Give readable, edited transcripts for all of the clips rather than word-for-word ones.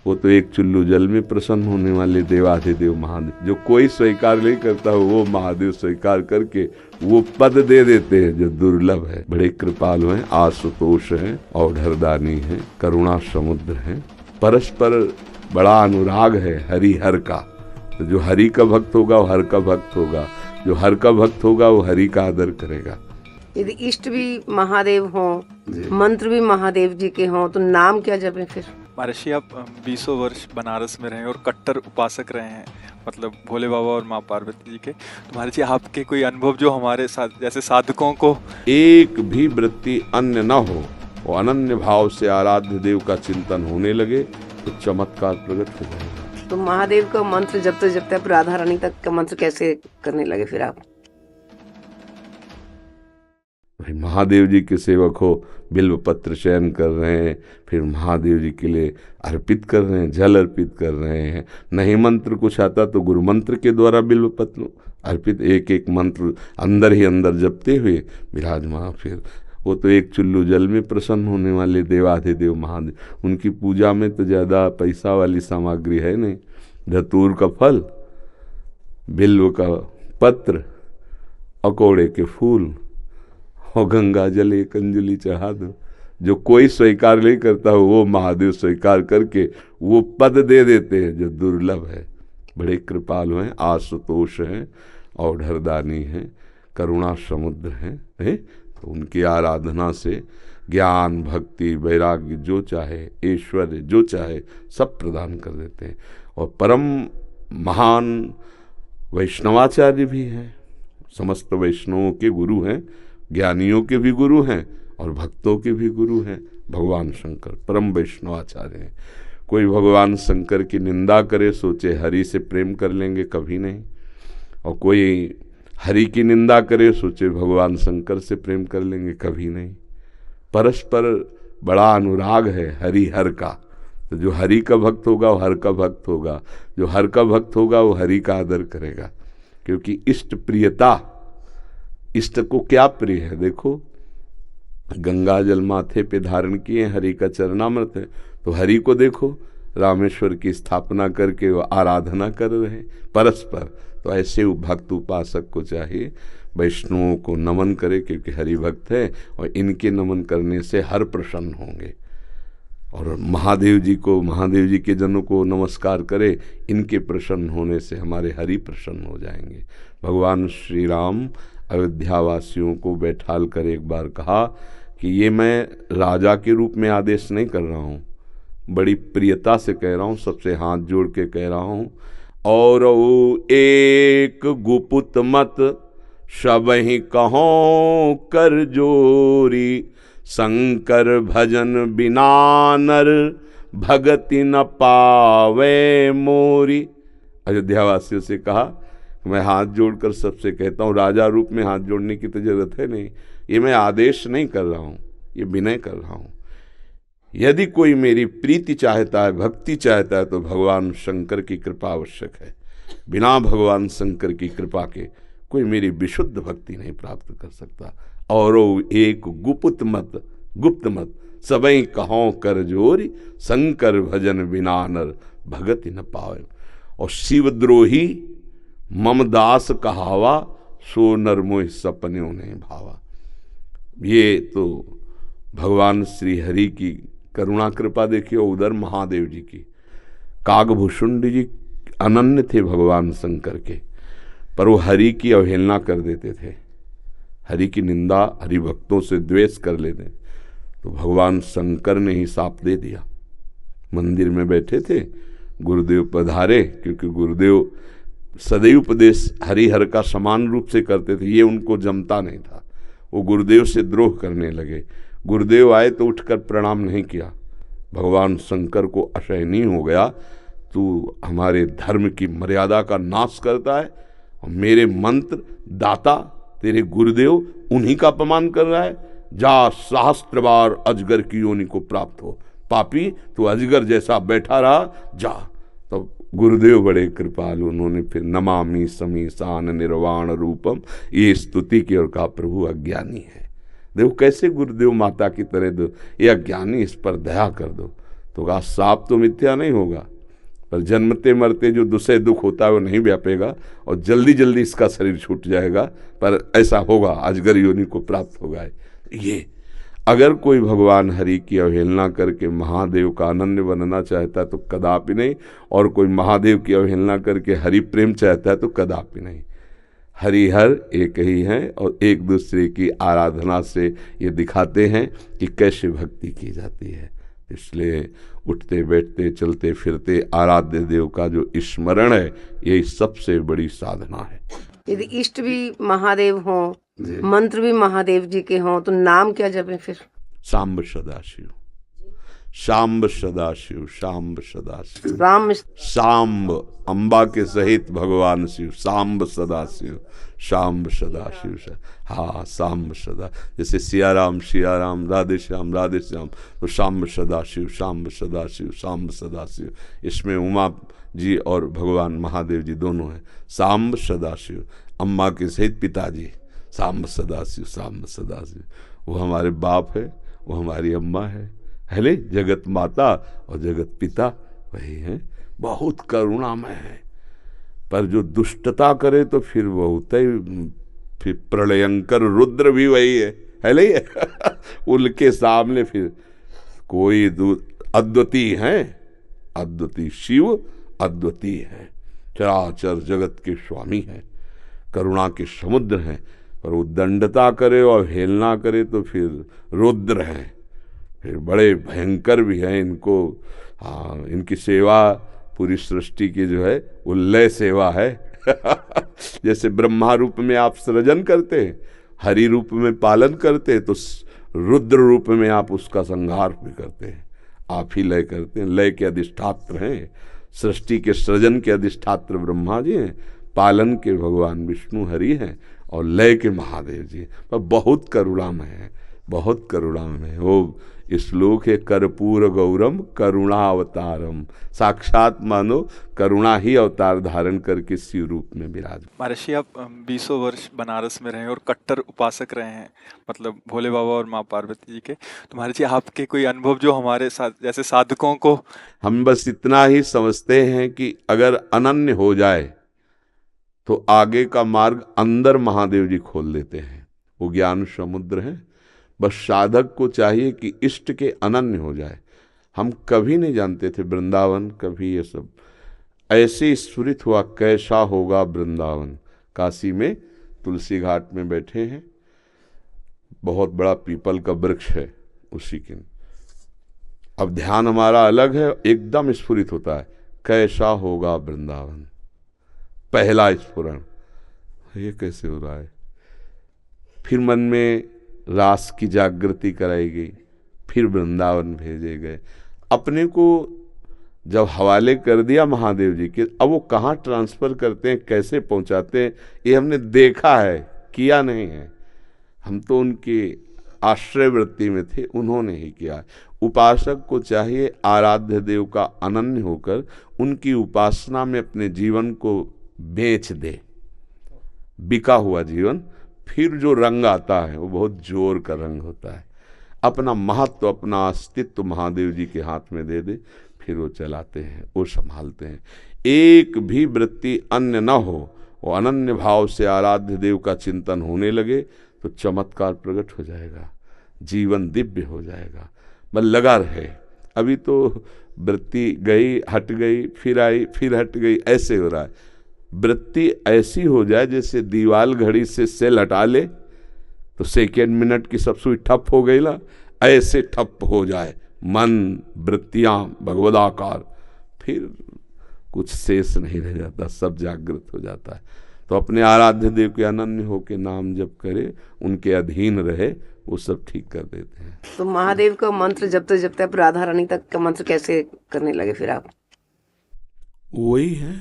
वो तो एक चुल्लू जल में प्रसन्न होने वाले देवाधिदेव महादेव, जो कोई स्वीकार नहीं करता वो महादेव स्वीकार करके वो पद दे देते हैं जो दुर्लभ है। बड़े कृपालु हैं, आशुतोष हैं, औढ़रदानी हैं, करुणा समुद्र हैं। परस्पर बड़ा अनुराग है हरिहर का। तो जो हरि का भक्त होगा वो हर का भक्त होगा, जो हर का भक्त होगा वो हरि का आदर करेगा। यदि इष्ट भी महादेव हों, मंत्र भी महादेव जी के हों, तो नाम क्या जपें फिर? महर्षि, आप 20 वर्ष बनारस में रहे और कट्टर उपासक रहे हैं, मतलब भोले बाबा और माँ पार्वती जी के। तो महर्षि, आपके कोई अनुभव जो हमारे साथ जैसे साधकों को एक भी वृत्ति अन्य न हो, वो अनन्य भाव से आराध्य देव का चिंतन होने लगे तो चमत्कार प्रकट हो जाएगा। तो महादेव का मंत्र जपते जपते आप राधा रानी तक का मंत्र कैसे करने लगे फिर आप? भाई महादेव जी के सेवक हो, बिल्व पत्र चयन कर रहे हैं, फिर महादेव जी के लिए अर्पित कर रहे हैं, जल अर्पित कर रहे हैं। नहीं मंत्र कुछ आता तो गुरु मंत्र के द्वारा बिल्व पत्र अर्पित, एक एक मंत्र अंदर ही अंदर जपते हुए विराजमान। फिर वो तो एक चुल्लू जल में प्रसन्न होने वाले देवाधिदेव महादेव, उनकी पूजा में तो ज़्यादा पैसा वाली सामग्री है नहीं। धतूर का फल, बिल्व का पत्र, अकोड़े के फूल और गंगा जल एक अंजलि चढ़ा दो। जो कोई स्वीकार नहीं करता वो महादेव स्वीकार करके वो पद दे देते हैं जो दुर्लभ है। बड़े कृपालु हैं, आशुतोष हैं, औढ़रदानी हैं, करुणा समुद्र हैं। तो उनकी आराधना से ज्ञान, भक्ति, वैराग्य जो चाहे, ऐश्वर्य जो चाहे सब प्रदान कर देते हैं। और परम महान वैष्णवाचार्य भी हैं, समस्त वैष्णवों के गुरु हैं, ज्ञानियों के भी गुरु हैं और भक्तों के भी गुरु हैं। भगवान शंकर परम वैष्णवाचार्य हैं। कोई भगवान शंकर की निंदा करे सोचे हरि से प्रेम कर लेंगे, कभी नहीं। और कोई हरि की निंदा करे सोचे भगवान शंकर से प्रेम कर लेंगे, कभी नहीं। परस्पर बड़ा अनुराग है हरिहर का। तो जो हरि का भक्त होगा वो हर का भक्त होगा, जो हर का भक्त होगा वो हरि का आदर करेगा। क्योंकि इष्ट प्रियता, इष्ट को क्या प्रिय है? देखो, गंगा जल माथे पे धारण किए, हरि का चरणामृत है। तो हरि को देखो, रामेश्वर की स्थापना करके वो आराधना कर रहे हैं परस्पर। तो ऐसे भक्त उपासक को चाहिए वैष्णवों को नमन करे, क्योंकि हरि भक्त है और इनके नमन करने से हर प्रसन्न होंगे। और महादेव जी को, महादेव जी के जनों को नमस्कार करे, इनके प्रसन्न होने से हमारे हरि प्रसन्न हो जाएंगे। भगवान श्री राम अयोध्यावासियों को बैठाल कर एक बार कहा कि ये मैं राजा के रूप में आदेश नहीं कर रहा हूँ, बड़ी प्रियता से कह रहा हूँ, सबसे हाथ जोड़ के कह रहा हूँ। और एक गुपुत मत सबहि कहो कर जोरी, शंकर भजन बिना नर भगति न पावे मोरी। अयोध्यावासियों से कहा, मैं हाथ जोड़कर सबसे कहता हूँ, राजा रूप में हाथ जोड़ने की तो जरूरत है नहीं, ये मैं आदेश नहीं कर रहा हूँ, ये विनय कर रहा हूँ। यदि कोई मेरी प्रीति चाहता है, भक्ति चाहता है, तो भगवान शंकर की कृपा आवश्यक है। बिना भगवान शंकर की कृपा के कोई मेरी विशुद्ध भक्ति नहीं प्राप्त कर सकता। और एक गुप्त मत, गुप्त मत सबई कहों कर जोरी, शंकर भजन बिना नर भगति न पावे। और शिवद्रोही मम दास कहावा, सो नर मोह सपने ने भावा। ये तो भगवान श्री हरि की करुणा कृपा देखिए। उधर महादेव जी की, कागभूषुंड जी अनन्य थे भगवान शंकर के, पर वो हरि की अवहेलना कर देते थे, हरि की निंदा, हरि भक्तों से द्वेष कर लेते। तो भगवान शंकर ने ही साप दे दिया। मंदिर में बैठे थे, गुरुदेव पधारे, क्योंकि गुरुदेव सदैव उपदेश हरिहर का समान रूप से करते थे, ये उनको जमता नहीं था। वो गुरुदेव से द्रोह करने लगे। गुरुदेव आए तो उठकर प्रणाम नहीं किया। भगवान शंकर को असहनीय हो गया, तू हमारे धर्म की मर्यादा का नाश करता है और मेरे मंत्र दाता तेरे गुरुदेव उन्हीं का अपमान कर रहा है। जा, सहस्त्र बार अजगर की योनि को प्राप्त हो, पापी तू अजगर जैसा बैठा रहा, जा। तो गुरुदेव बड़े कृपालु, उन्होंने फिर नमामि समीसान निर्वाण रूपम ये स्तुति की और कहा, प्रभु अज्ञानी है। देखो कैसे गुरुदेव माता की तरह दो, ये अज्ञानी, इस पर दया कर दो। तो कहा सांप तो मिथ्या नहीं होगा, पर जन्मते मरते जो दूसरे दुख होता है वो नहीं व्यापेगा और जल्दी जल्दी इसका शरीर छूट जाएगा, पर ऐसा होगा, अजगर योनि को प्राप्त होगा। ये अगर कोई भगवान हरि की अवहेलना करके महादेव का अनन्य बनना चाहता है तो कदापि नहीं, और कोई महादेव की अवहेलना करके हरि प्रेम चाहता है तो कदापि नहीं। हरिहर एक ही हैं और एक दूसरे की आराधना से ये दिखाते हैं कि कैसे भक्ति की जाती है। इसलिए उठते बैठते चलते फिरते आराध्य देव का जो स्मरण है, यही सबसे बड़ी साधना है। यदि इष्ट भी महादेव हों, मंत्र भी महादेव जी के हों, तो नाम क्या जपें फिर? सांब सदाशिव, सांब सदाशिव, सांब सदाशिव, राम सांब अंबा के सहित भगवान शिव, सांब सदाशिव, सांब सदाशिव। हाँ, सांब सदा, जैसे सिया राम, राधे श्याम, तो सांब सदाशिव, सांब सदाशिव, सांब सदाशिव। इसमें उमा जी और भगवान महादेव जी दोनों हैं। सांब सदाशिव, अम्मा के सहित पिताजी, सांब सदाशिव, सांब सदाशिव। वो हमारे बाप है, वो हमारी अम्मा है ले, जगत माता और जगत पिता वही है। बहुत करुणामय है, पर जो दुष्टता करे तो फिर बहुत ही, फिर प्रलयंकर रुद्र भी वही है ले उनके सामने फिर कोई अद्वितीय है, अद्वितीय शिव अद्वितीय है, चराचर जगत के स्वामी है, करुणा के समुद्र हैं। पर वो दंडता करे और हेलना करे तो फिर रुद्र हैं, फिर बड़े भयंकर भी हैं। इनको इनकी सेवा पूरी सृष्टि की जो है वो लय सेवा है जैसे ब्रह्मा रूप में आप सृजन करते हैं, हरि रूप में पालन करते हैं, तो रुद्र रूप में आप उसका संहार भी करते हैं। आप ही लय करते हैं, लय के अधिष्ठात्र हैं, सृष्टि के सृजन के अधिष्ठात्र ब्रह्मा जी हैं, पालन के भगवान विष्णु हरि हैं और लय के महादेव जी। पर बहुत करुणामय है, बहुत करुणामय है। वो श्लोक है, कर्पूर गौरम करुणावतारम, साक्षात मानो करुणा ही अवतार धारण करके शिव रूप में विराज। महर्षि, आप 20 वर्ष बनारस में रहे और कट्टर उपासक रहे हैं, मतलब भोले बाबा और माँ पार्वती जी के। तो महर्षि, आपके कोई अनुभव जो हमारे साथ जैसे साधकों को, हम बस इतना ही समझते हैं कि अगर अनन्य हो जाए तो आगे का मार्ग अंदर महादेव जी खोल देते हैं। वो ज्ञान समुद्र है, बस साधक को चाहिए कि इष्ट के अनन्य हो जाए। हम कभी नहीं जानते थे वृंदावन, कभी ये सब ऐसे स्फुरित हुआ कैसा होगा वृंदावन। काशी में तुलसी घाट में बैठे हैं, बहुत बड़ा पीपल का वृक्ष है उसी के, अब ध्यान हमारा अलग है, एकदम स्फुरित होता है कैसा होगा वृंदावन। पहला स्फुरण, ये कैसे हो रहा है। फिर मन में रास की जागृति कराई गई, फिर वृंदावन भेजे गए। अपने को जब हवाले कर दिया महादेव जी के, अब वो कहाँ ट्रांसफ़र करते हैं, कैसे पहुँचाते हैं, ये हमने देखा है, किया नहीं है। हम तो उनके आश्रय वृत्ति में थे, उन्होंने ही किया। उपासक को चाहिए आराध्य देव का अनन्य होकर उनकी उपासना में अपने जीवन को बेच दे। बिका हुआ जीवन, फिर जो रंग आता है वो बहुत जोर का रंग होता है। अपना महत्व, अपना अस्तित्व महादेव जी के हाथ में दे दे, फिर वो चलाते हैं, वो संभालते हैं। एक भी वृत्ति अन्य न हो, वो अनन्य भाव से आराध्य देव का चिंतन होने लगे तो चमत्कार प्रकट हो जाएगा, जीवन दिव्य हो जाएगा। बस लगा रहे, अभी तो वृत्ति गई, हट गई, फिर आई, फिर हट गई, ऐसे हो रहा है। वृत्ति ऐसी हो जाए जैसे दीवाल घड़ी से सेल हटा ले तो सेकेंड मिनट की सब सुई ठप हो गई ना, ऐसे ठप हो जाए मन, वृत्तियां भगवदाकार, फिर कुछ शेष नहीं रह जाता, सब जागृत हो जाता है। तो अपने आराध्य देव के अनन्य होकर नाम जप करे, उनके अधीन रहे, वो सब ठीक कर देते हैं। तो महादेव का मंत्र जपते जपते आप राधा रानी तक का मंत्र कैसे करने लगे फिर आप? वही है,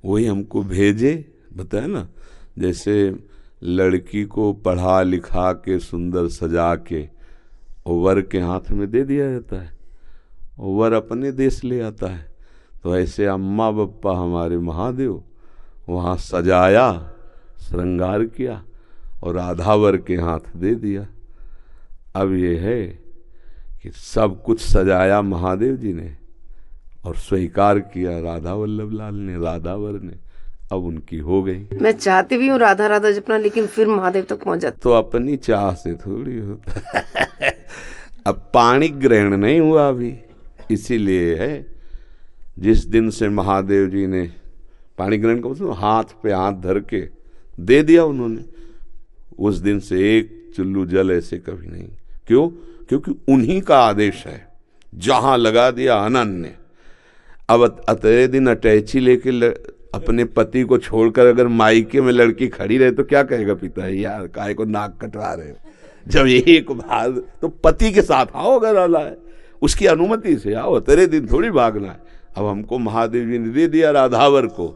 वही हमको भेजे, बताया ना, जैसे लड़की को पढ़ा लिखा के सुंदर सजा के वर के हाथ में दे दिया जाता है, वर अपने देश ले आता है। तो ऐसे अम्मा बप्पा हमारे महादेव वहाँ सजाया, श्रृंगार किया और राधा वर के हाथ दे दिया। अब ये है कि सब कुछ सजाया महादेव जी ने और स्वीकार किया राधा वल्लभ लाल ने, राधावर ने। अब उनकी हो गई। मैं चाहती भी हूँ राधा राधा जपना, लेकिन फिर महादेव तक पहुंच जाती। तो अपनी चाह से थोड़ी होता है। अब पाणी ग्रहण नहीं हुआ अभी, इसीलिए है जिस दिन से महादेव जी ने पाणी ग्रहण को मतलब हाथ पे हाथ धर के दे दिया उन्होंने, उस दिन से एक चुल्लू जल ऐसे कभी नहीं। क्यों? क्योंकि उन्हीं का आदेश है, जहां लगा दिया अनन्य। अब अतरे दिन अटैची लेके अपने पति को छोड़कर अगर मायके में लड़की खड़ी रहे तो क्या कहेगा पिता, यार काहे को नाक कटवा रहे हो। जब एक बार तो पति के साथ आओ, अगर आला है उसकी अनुमति से आओ, तेरे दिन थोड़ी भागना है। अब हमको महादेव जी ने दे दिया राधावर को,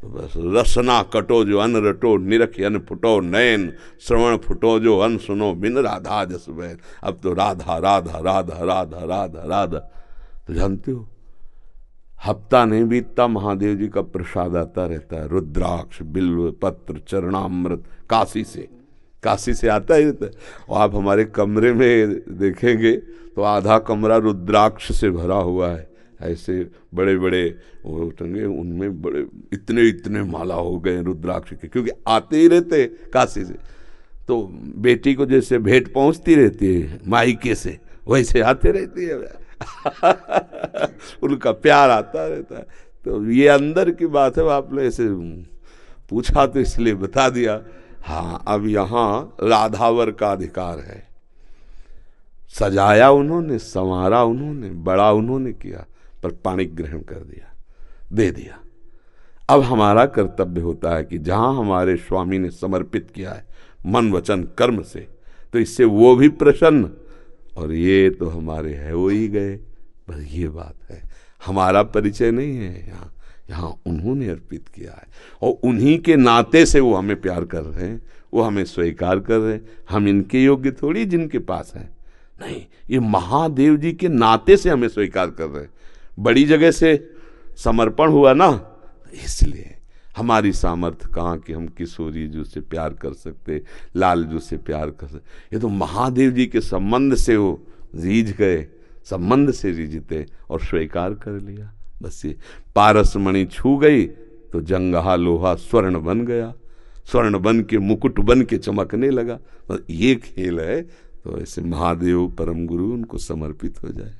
तो बस रसना कटो जो अन रटो, निरख अन फुटो नयन, श्रवण फुटो जो अन सुनो, बिन राधा जस बैन। अब तो राधा राधा राधा राधा राधा राधा। तो जानते हो हफ्ता नहीं बीतता महादेव जी का प्रसाद आता रहता है, रुद्राक्ष बिल्व पत्र चरणामृत काशी से आता ही रहता है। और आप हमारे कमरे में देखेंगे तो आधा कमरा रुद्राक्ष से भरा हुआ है, ऐसे बड़े बड़े वो टंगे, उनमें बड़े इतने माला हो गए रुद्राक्ष के, क्योंकि आते ही रहते काशी से। तो बेटी को जैसे भेंट पहुंचती रहती है मायके से, वैसे आते रहती है। उनका प्यार आता रहता है। तो ये अंदर की बात है, आपने ऐसे पूछा तो इसलिए बता दिया। हाँ, अब यहाँ राधावर का अधिकार है। सजाया उन्होंने, संवारा उन्होंने, बड़ा उन्होंने किया, पर पाणी ग्रहण कर दिया, दे दिया। अब हमारा कर्तव्य होता है कि जहाँ हमारे स्वामी ने समर्पित किया है मन वचन कर्म से, तो इससे वो भी प्रसन्न, और ये तो हमारे है वो ही गए। बस ये बात है, हमारा परिचय नहीं है यहाँ, यहाँ उन्होंने अर्पित किया है और उन्हीं के नाते से वो हमें प्यार कर रहे हैं, वो हमें स्वीकार कर रहे हैं। हम इनके योग्य थोड़ी जिनके पास है, नहीं, ये महादेव जी के नाते से हमें स्वीकार कर रहे हैं। बड़ी जगह से समर्पण हुआ ना, इसलिए हमारी सामर्थ्य कहाँ कि हम किशोरी जी से प्यार कर सकते, लाल जी से प्यार कर सकते। ये तो महादेव जी के संबंध से वो रीझ गए, संबंध से रीझते और स्वीकार कर लिया। बस ये पारस मणि छू गई तो जंगहा लोहा स्वर्ण बन गया, स्वर्ण बन के मुकुट बन के चमकने लगा। बस ये खेल है। तो ऐसे महादेव परम गुरु उनको समर्पित हो जाए।